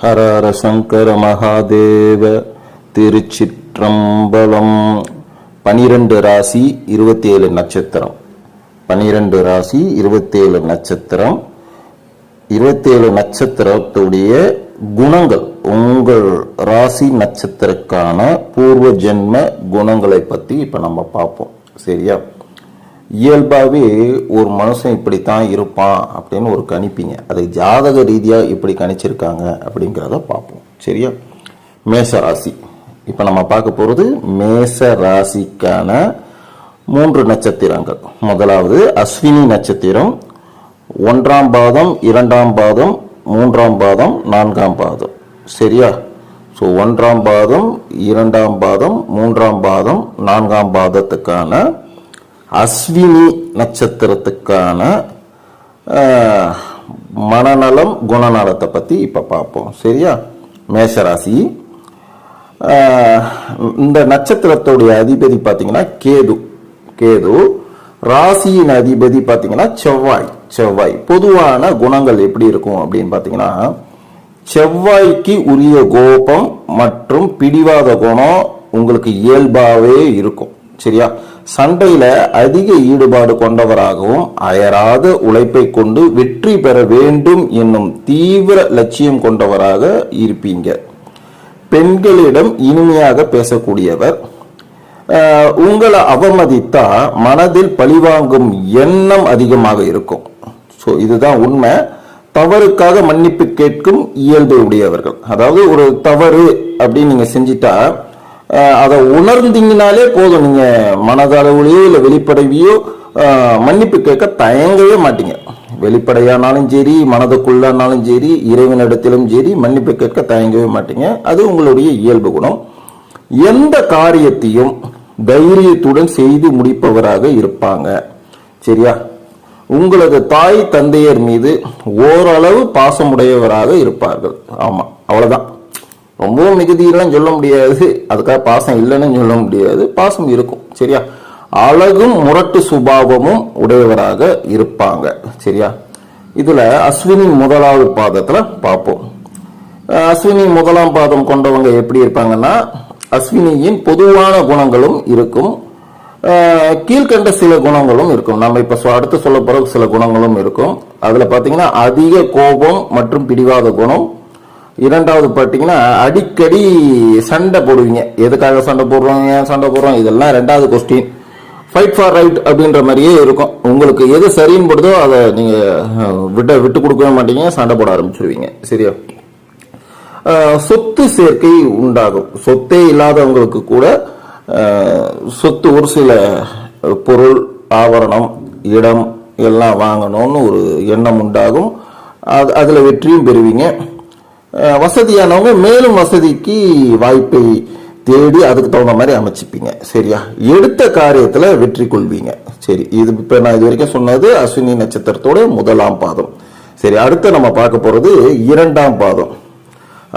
ஹர ஹர சங்கர மகாதேவ. திருச்சிற்றம்பலம். 12 ராசி 27 நட்சத்திரம். 12 ராசி 27 நட்சத்திரம். 27 நட்சத்திரத்துடைய குணங்கள், உங்கள் ராசி நட்சத்திரக்கான பூர்வ ஜென்ம குணங்களை பத்தி இப்ப நம்ம பார்ப்போம். சரியா? இயல்பாகவே ஒரு மனுஷன் இப்படித்தான் இருப்பான் அப்படின்னு ஒரு கணிப்பீங்க. அது ஜாதக ரீதியா இப்படி கணிச்சிருக்காங்க அப்படிங்கிறத பார்ப்போம். சரியா? மேச ராசி இப்ப நம்ம பார்க்க போறது மேச ராசிக்கான 3 நட்சத்திரங்கள். முதலாவது அஸ்வினி நட்சத்திரம், 1ஆம் பாதம், 2ஆம் பாதம், 3ஆம் பாதம், 4ஆம் பாதம். சரியா? ஸோ 1ஆம் பாதம், 2ஆம் பாதம், 3ஆம் பாதம், 4ஆம் பாதத்துக்கான அஸ்வினி நட்சத்திரத்துக்கான மனநலம் குணநலத்தை பத்தி இப்ப பார்ப்போம். சரியா? மேஷராசி. இந்த நட்சத்திரத்துடைய அதிபதி பாத்தீங்கன்னா கேது. ராசியின் அதிபதி பாத்தீங்கன்னா செவ்வாய். பொதுவான குணங்கள் எப்படி இருக்கும் அப்படின்னு பாத்தீங்கன்னா, செவ்வாய்க்கு உரிய கோபம் மற்றும் பிடிவாத குணம் உங்களுக்கு இயல்பாவே இருக்கும். சரியா? சண்டையில அதிக ஈடுபாடு கொண்டவராகவும் அயராத உழைப்பை கொண்டு வெற்றி பெற வேண்டும் என்னும் தீவிர லட்சியம் கொண்டவராக இருப்பீங்க. பெண்களிடம் இனிமையாக பேசக்கூடியவர். உங்களை அவமதித்தா மனதில் பழிவாங்கும் எண்ணம் அதிகமாக இருக்கும். ஸோ இதுதான் உண்மை. தவறுக்காக மன்னிப்பு கேட்கும் இயல்பு உடையவர்கள். அதாவது ஒரு தவறு அப்படின்னு நீங்க செஞ்சிட்டா அதை உணர்ந்தீங்கனாலே போதும், நீங்க மனதளவுலையோ இல்லை வெளிப்படையோ மன்னிப்பு கேட்க தயங்கவே மாட்டீங்க. வெளிப்படையானாலும் சரி, மனதுக்குள்ளானாலும் சரி, இறைவனிடத்திலும் சரி, மன்னிப்பு கேட்க தயங்கவே மாட்டீங்க. அது உங்களுடைய இயல்பு குணம். எந்த காரியத்தையும் தைரியத்துடன் செய்து முடிப்பவராக இருப்பாங்க. சரியா? உங்களது தாய் தந்தையர் மீது ஓரளவு பாசமுடையவராக இருப்பார்கள். ஆமா, அவ்வளவுதான். ரொம்பவும் மிகுதியெல்லாம் சொல்ல முடியாது, அதுக்காக பாசம் இல்லைன்னு சொல்ல முடியாது, பாசம் இருக்கும். சரியா? அழகும் முரட்டு சுபாவமும் உடையவராக இருப்பாங்க. சரியா? இதுல அஸ்வினி 1ஆவது பாதத்துல பார்ப்போம். அஸ்வினி 1ஆம் பாதம் கொண்டவங்க எப்படி இருப்பாங்கன்னா, அஸ்வினியின் பொதுவான குணங்களும் இருக்கும், கீழ்கண்ட சில குணங்களும் இருக்கும். நம்ம இப்ப அடுத்து சொல்ல போற சில குணங்களும் இருக்கும். அதுல பாத்தீங்கன்னா அதிக கோபம் மற்றும் பிடிவாத குணம். 2வது பாத்தீங்கன்னா அடிக்கடி சண்டை போடுவீங்க. எதுக்காக சண்டை போடுறோம், ஏன் சண்டை போடுறோம், இதெல்லாம் 2வது கொஸ்டின். ஃபைட் ஃபார் ரைட் அப்படின்ற மாதிரியே இருக்கும். உங்களுக்கு எது சரின்னு படுதோ அதை நீங்க விட்டு கொடுக்கவே மாட்டீங்க, சண்டை போட ஆரம்பிச்சிருவீங்க. சரியா? சொத்து சேர்க்கை உண்டாகும். சொத்தே இல்லாதவங்களுக்கு கூட சொத்து, ஒரு சில பொருள், ஆபரணம், இடம் எல்லாம் வாங்கணும்னு ஒரு எண்ணம் உண்டாகும். அதுல வெற்றியும் பெறுவீங்க. வசதியானவங்க மேலும் வசதிக்கு வாய்ப்பை தேடி அதுக்கு தகுந்த மாதிரி அமைச்சுப்பீங்க. சரியா? எடுத்த காரியத்துல வெற்றி கொள்வீங்க. சரி, இது இப்ப நான் இது வரைக்கும் சொன்னது அஸ்வினி நட்சத்திரத்தோட 1ஆம் பாதம். சரி, அடுத்து நம்ம பார்க்க போறது 2ஆம் பாதம்.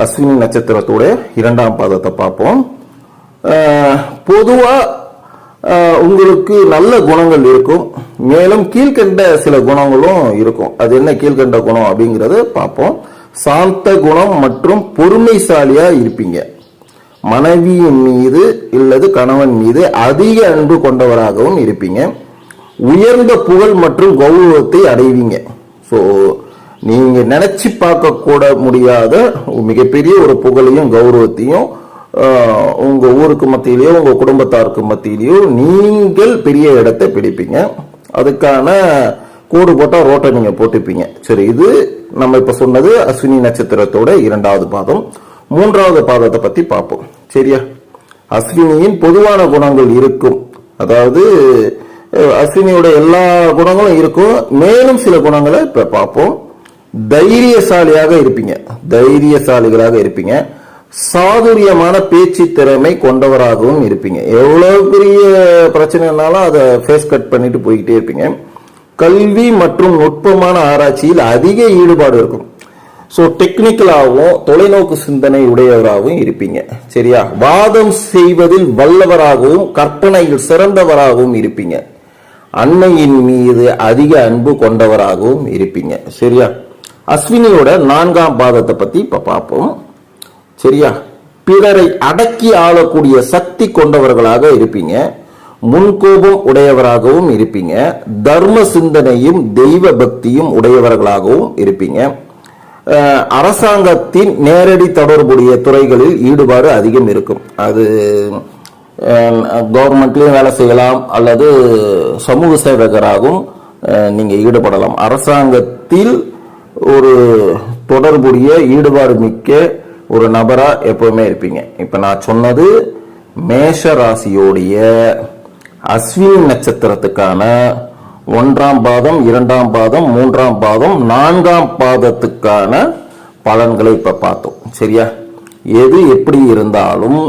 அஸ்வினி நட்சத்திரத்தோட 2ஆம் பாதத்தை பார்ப்போம். பொதுவா உங்களுக்கு நல்ல குணங்கள் இருக்கும், மேலும் கீழ்கண்ட சில குணங்களும் இருக்கும். அது என்ன கீழ்கண்ட குணம் அப்படிங்கறத பார்ப்போம். சாந்த குணம் மற்றும் பொறுமைசாலியா இருப்பீங்க. மனைவியின் மீது இல்லது கணவன் மீது அதிக அன்பு கொண்டவராகவும் இருப்பீங்க. உயர்ந்த புகழ் மற்றும் கௌரவத்தை அடைவீங்க. ஸோ நீங்க நினைச்சு பார்க்க கூட முடியாத மிகப்பெரிய ஒரு புகழையும் கௌரவத்தையும் உங்க ஊருக்கு மத்தியிலேயோ உங்க குடும்பத்தாருக்கு மத்தியிலேயோ நீங்கள் பெரிய இடத்தை பிடிப்பீங்க. அதுக்கான கோடு போட்டா ரோட்டை நீங்க போட்டுப்பீங்க. சரி, இது நம்ம இப்ப சொன்னது அஸ்வினி நட்சத்திரத்தோட 2வது பாதம். 3வது பாதத்தை பத்தி பார்ப்போம். சரியா? அஸ்வினியின் பொதுவான குணங்கள் இருக்கும். அதாவது அஸ்வினியோட எல்லா குணங்களும் இருக்கும், மேலும் சில குணங்களை இப்ப பார்ப்போம். தைரியசாலியாக இருப்பீங்க, தைரியசாலிகளாக இருப்பீங்க. சாதுரியமான பேச்சு திறமை கொண்டவராகவும் இருப்பீங்க. எவ்வளவு பெரிய பிரச்சனைனாலும் அதை ஃபேஸ் கட் பண்ணிட்டு போய்கிட்டே இருப்பீங்க. கல்வி மற்றும் நுட்பமான ஆராய்ச்சியில் அதிக ஈடுபாடு இருக்கும். ஸோ டெக்னிக்கலாகவும் தொலைநோக்கு சிந்தனை உடையவராகவும் இருப்பீங்க. சரியா? வாதம் செய்வதில் வல்லவராகவும் கற்பனையில் சிறந்தவராகவும் இருப்பீங்க. அன்னையின் மீது அதிக அன்பு கொண்டவராகவும் இருப்பீங்க. சரியா? அஸ்வினியோட 4ஆம் பாதத்தை பத்தி இப்ப பார்ப்போம். சரியா? பிறரை அடக்கி ஆளக்கூடிய சக்தி கொண்டவர்களாக இருப்பீங்க. முன்கோபம் உடையவராகவும் இருப்பீங்க. தர்ம சிந்தனையும் தெய்வ பக்தியும் உடையவர்களாகவும் இருப்பீங்க. அரசாங்கத்தின் நேரடி தொடர்புடைய துறைகளில் ஈடுபாடு அதிகம் இருக்கும். அது கவர்மெண்ட்லயும் வேலை செய்யலாம் அல்லது சமூக சேவகராகவும் நீங்க ஈடுபடலாம். அரசாங்கத்தில் ஒரு தொடர்புடைய ஈடுபாடு மிக்க ஒரு நபரா எப்பவுமே இருப்பீங்க. இப்ப நான் சொன்னது மேஷ ராசியோடைய அஸ்வினி நட்சத்திரத்துக்கான 1ஆம் பாதம், 2ஆம் பாதம், 3ஆம் பாதம், 4ஆம் பாதத்துக்கான பலன்களை இப்ப பார்த்தோம். சரியா? எது எப்படி இருந்தாலும்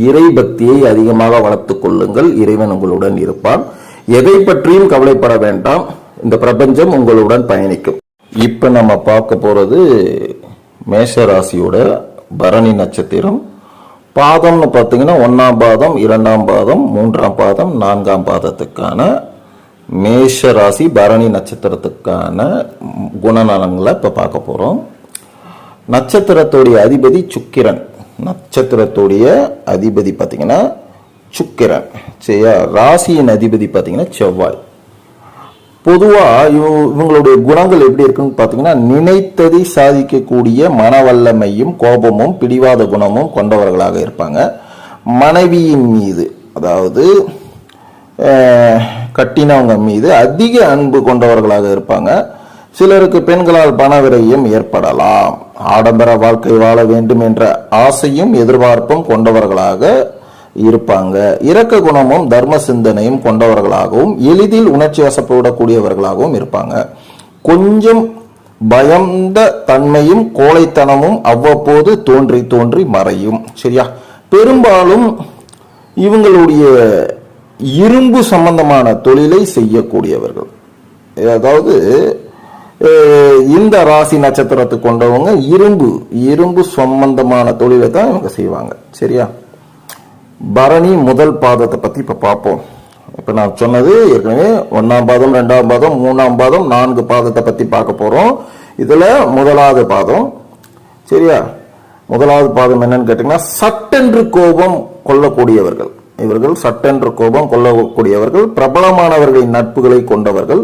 இறை பக்தியை அதிகமாக வளர்த்துக் கொள்ளுங்கள். இறைவன் உங்களுடன் இருப்பான். எதை பற்றியும் கவலைப்பட வேண்டாம். இந்த பிரபஞ்சம் உங்களுடன் பயணிக்கும். இப்ப நம்ம பார்க்க போறது மேஷ ராசியோட பரணி நட்சத்திரம். பாதம்னு பார்த்தீங்கன்னா 1ஆம் பாதம், 2ஆம் பாதம், 3ஆம் பாதம், 4ஆம் பாதத்துக்கான மேஷ ராசி பரணி நட்சத்திரத்துக்கான குணநலங்களை இப்ப பார்க்க போறோம். நட்சத்திரத்துடைய அதிபதி சுக்கிரன். நட்சத்திரத்துடைய அதிபதி பார்த்தீங்கன்னா சுக்கிரன். சரியா? ராசியின் அதிபதி பார்த்தீங்கன்னா செவ்வாய். பொதுவா இவங்களுடைய குணங்கள் எப்படி இருக்குன்னு பார்த்தீங்கன்னா, நினைத்ததை சாதிக்கக்கூடிய மன வல்லமையும் கோபமும் பிடிவாத குணமும் கொண்டவர்களாக இருப்பாங்க. மனைவியின் மீது, அதாவது கட்டினவங்க மீது அதிக அன்பு கொண்டவர்களாக இருப்பாங்க. சிலருக்கு பெண்களால் பணவிரயம் ஏற்படலாம். ஆடம்பர வாழ்க்கை வாழ வேண்டும் என்ற ஆசையும் எதிர்பார்ப்பும் கொண்டவர்களாக இருப்பாங்க. இரக்க குணமும் தர்ம சிந்தனையும் கொண்டவர்களாகவும் எளிதில் உணர்ச்சி வசப்படக்கூடியவர்களாகவும் இருப்பாங்க. கொஞ்சம் பயந்த தன்மையும் கோழைத்தனமும் அவ்வப்போது தோன்றி தோன்றி மறையும். சரியா? பெரும்பாலும் இவங்களுடைய இரும்பு சம்பந்தமான தொழிலை செய்யக்கூடியவர்கள். அதாவது இந்த ராசி நட்சத்திரத்தை கொண்டவங்க இரும்பு சம்பந்தமான தொழிலை தான் இவங்க செய்வாங்க. சரியா? பரணி முதல் பாதத்தை பத்தி இப்ப பார்ப்போம். இப்ப நான் சொன்னது ஏற்கனவே 1ஆம் பாதம், 2ஆம் பாதம், 3ஆம் பாதம், 4 பாதத்தை பத்தி பார்க்க போறோம். இதுல முதலாவது பாதம். சரியா? முதலாவது பாதம் என்னன்னு கேட்டீங்கன்னா, சட்டென்று கோபம் கொள்ளக்கூடியவர்கள். இவர்கள் சட்டென்று கோபம் கொள்ளக்கூடியவர்கள். பிரபலமானவர்களின் நட்புகளை கொண்டவர்கள்.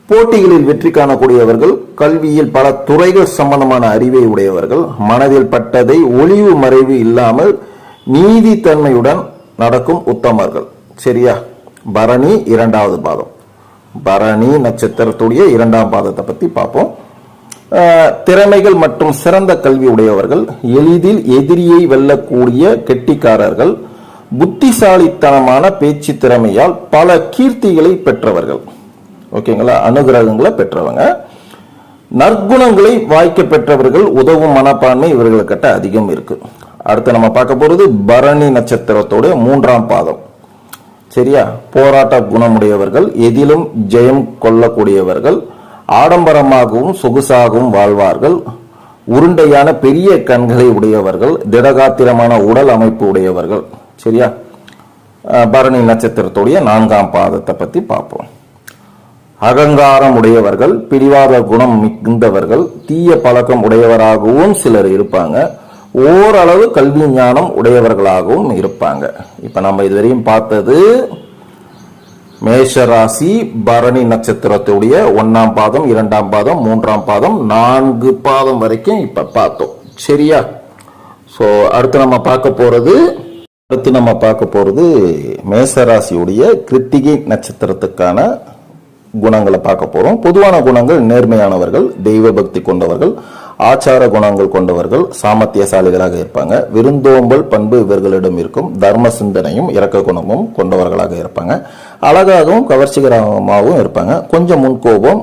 போட்டிகளில் வெற்றி காணக்கூடியவர்கள். கல்வியில் பல துறைகள் சம்பந்தமான அறிவை உடையவர்கள். மனதில் பட்டதை ஒளிவு மறைவு இல்லாமல் நீதித்தன்மையுடன் நடக்கும் உத்தமர்கள். சரியா? பரணி 2ஆவது பாதம். பரணி நட்சத்திரத்துடைய 2ஆம் பாதத்தை பத்தி பார்ப்போம். திறமைகள் மற்றும் சிறந்த கல்வி உடையவர்கள். எளிதில் எதிரியை வெல்லக்கூடிய கெட்டிக்காரர்கள். புத்திசாலித்தனமான பேச்சு திறமையால் பல கீர்த்திகளை பெற்றவர்கள். ஓகேங்களா? அனுகிரகங்களை பெற்றவங்க. நற்குணங்களை வாய்க்க பெற்றவர்கள். உதவும் மனப்பான்மை இவர்கள்கிட்ட அதிகம் இருக்கு. அடுத்து நம்ம பார்க்க போறது பரணி நட்சத்திரத்தோட 3ஆம் பாதம். சரியா? போராட்ட குணமுடையவர்கள். எதிலும் ஜெயம் கொள்ளக்கூடியவர்கள். ஆடம்பரமாகவும் சொகுசாகவும் வாழ்வார்கள். உருண்டையான பெரிய கண்களை உடையவர்கள். திடகாத்திரமான உடல் அமைப்பு உடையவர்கள். சரியா? பரணி நட்சத்திரத்துடைய 4ஆம் பாதத்தை பத்தி பார்ப்போம். அகங்காரம் உடையவர்கள். பிடிவாத குணம் மிகுந்தவர்கள். தீய பழக்கம் உடையவராகவும் சிலர் இருப்பாங்க. ஓரளவு கல்வி ஞானம் உடையவர்களாகவும் இருப்பாங்க. இப்ப நம்ம இதுவரையும் பார்த்தது மேஷராசி பரணி நட்சத்திரத்துடைய 1ஆம் பாதம், 2ஆம் பாதம், 3ஆம் பாதம், 4 பாதம் வரைக்கும் இப்ப பார்த்தோம். சரியா? சோ அடுத்து நம்ம பார்க்க போறது மேஷராசியுடைய கிருத்திகை நட்சத்திரத்துக்கான குணங்களை பார்க்க போறோம். பொதுவான குணங்கள்: நேர்மையானவர்கள், தெய்வ பக்தி கொண்டவர்கள், ஆச்சார குணங்கள் கொண்டவர்கள், சாமர்த்தியசாலிகளாக இருப்பாங்க. விருந்தோம்பல் பண்பு இவர்களிடம் இருக்கும். தர்ம சிந்தனையும் இரக்க குணமும் கொண்டவர்களாக இருப்பாங்க. அழகாகவும் கவர்ச்சிகரமாகவும் இருப்பாங்க. கொஞ்சம் முன்கோபம்,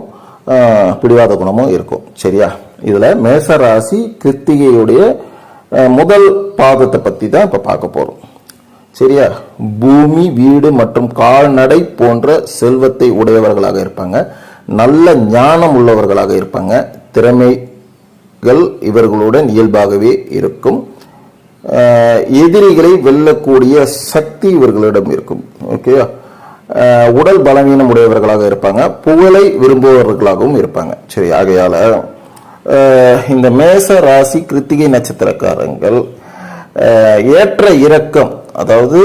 பிடிவாத குணமும் இருக்கும். சரியா? இதுல மேஷராசி கிருத்திகையுடைய முதல் பாதத்தை பத்தி தான் இப்ப பார்க்க போறோம். சரியா? பூமி, வீடு மற்றும் கால்நடை போன்ற செல்வத்தை உடையவர்களாக இருப்பாங்க. நல்ல ஞானம் உள்ளவர்களாக இருப்பாங்க. திறமைகள் இவர்களுடன் இயல்பாகவே இருக்கும். எதிரிகளை வெல்லக்கூடிய சக்தி இவர்களிடம் இருக்கும். ஓகே. உடல் பலவீனம் உடையவர்களாக இருப்பாங்க. புகழை விரும்புபவர்களாகவும் இருப்பாங்க. சரி, ஆகையால இந்த மேச ராசி கிருத்திகை நட்சத்திரக்காரங்கள் ஏற்ற இறக்கம், அதாவது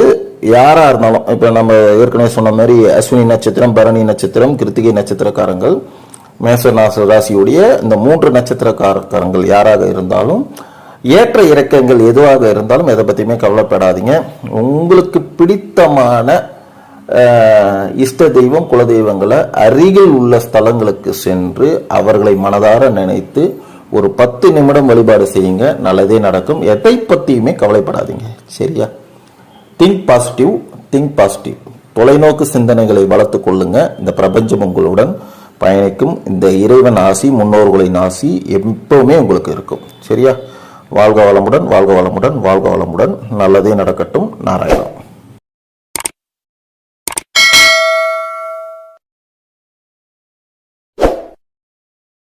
யாரா இருந்தாலும், இப்ப நம்ம ஏற்கனவே சொன்ன மாதிரி அஸ்வினி நட்சத்திரம், பரணி நட்சத்திரம், கிருத்திகை நட்சத்திரக்காரங்கள், மேச ராசியுடைய இந்த 3 நட்சத்திரக்காரங்கள் யாராக இருந்தாலும் ஏற்ற இறக்கங்கள் எதுவாக இருந்தாலும் எதை பத்தியுமே கவலைப்படாதீங்க. உங்களுக்கு பிடித்தமான இஷ்ட தெய்வம், குலதெய்வங்களை அருகில் உள்ள ஸ்தலங்களுக்கு சென்று அவர்களை மனதார நினைத்து ஒரு 10 நிமிடம் வழிபாடு செய்யுங்க, நல்லதே நடக்கும். எதை பத்தியுமே கவலைப்படாதீங்க. சரியா? Think positive, think positive. தொலைநோக்கு சிந்தனைகளை வளர்த்து கொள்ளுங்க. இந்த பிரபஞ்சம் உங்களுடன் பயணிக்கும். இந்த இறைவன் ஆசி, முன்னோர்களின் ஆசி எப்பவுமே உங்களுக்கு இருக்கும். சரியா? வாழ்க வளமுடன், வாழ்க வளமுடன், வாழ்க வளமுடன். நல்லதே நடக்கட்டும். நாராயணம்.